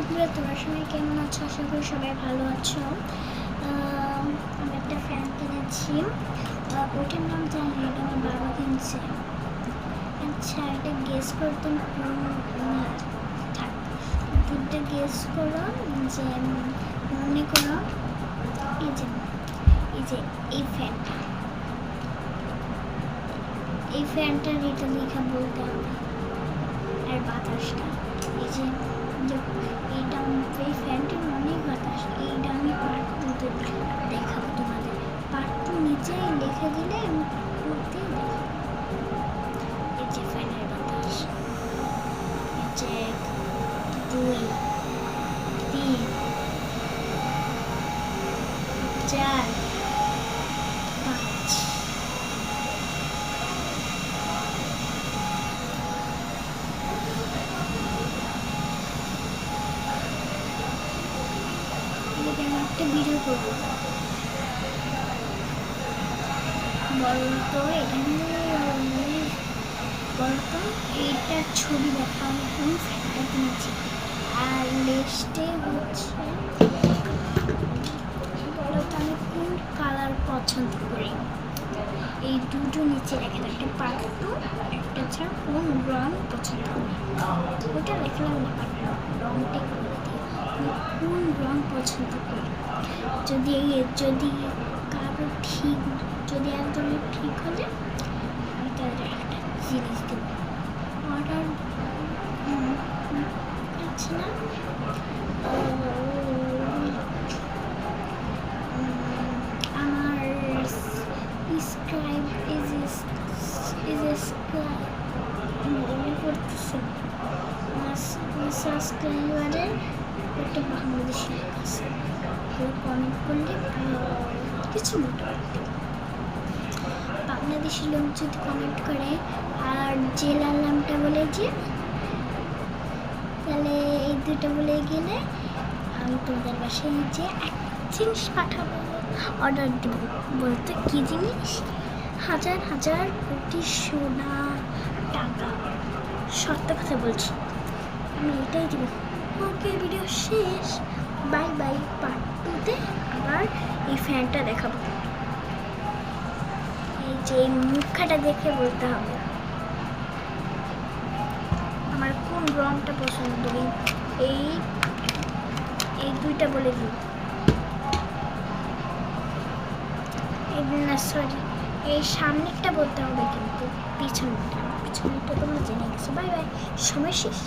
বন্ধুরা, তোমরা সবাই কেমন আছো? আশা করি সবাই ভালো আছো। আমি একটা ফ্যান কিনেছি, ওটার নাম জানি না, এটা আমার বাবা কিনছে। আচ্ছা, এটা গেস করতাম দুধটা গেস করো। যে মনে করো এই যে এই ফ্যানটা, এই ফ্যানটার এটা লেখা বলতে হবে। আর বাতাসটা এই যে এইটা, এই ফ্যানটার অনেক বাতাস। এইটা আমি পার্ট টুতে দেখাবো তোমাদের। পার্ট টু নিচে লিখে দিলে আমি পড়তে দেখাবো। এই যে ফ্যানের বাতাস, এই যে 1 2 3 4 5। আমি একটা ভিডিও করবো, বলতো বলতো এইটার ছবি দেখা। আমি কোন ফ্যানটা কিনেছি, আর লিস্টে হচ্ছে বলতো আমি কোন কালার পছন্দ করি। এই দুটো নিচে রেখে একটা পার্ট টু, একটা ছাড়া কোন রং পছন্দ করি। ওটা লিখলাম না, রংটা করে দিই। আমি কোন রং পছন্দ করি। যদি কারো ঠিক, যদি একদমই ঠিক হলে আমি তাদের একটা জিনিস দেবো। অর্ডার আছে না, আমার স্ক্রাইব মনে করতেছে সাবস্ক্রাইবারের একটা বাংলাদেশি লোক আছে। কেউ কমেন্ট করলে কিছু মোটামুটি বাংলাদেশি লোক যদি কমেন্ট করে আর জেলার নামটা বলে যে, তাহলে এই দুটো বলে গেলে আমি তোমাদের বাসায় যে এক জিনিস পাঠাবো, অর্ডার দেব। বলতে কী জিনিস? হাজার হাজার কোটি সোনা টাকা, সত্য কথা বলছি, আমি এটাই দেব। ওকে, ভিডিও শেষ, বাই বাই। পার্ট টুতে আবার এই ফ্যানটা দেখাবো। এই যে এই মুখটা দেখে বলতে হবে আমার কোন রংটা পছন্দ। এই দুইটা বলে দিই। না সরি, এই সামনেরটা বলতে হবে, কিন্তু পিছনেরটা তোমরা জেনে গেছো। বাই বাই, সময় শেষ।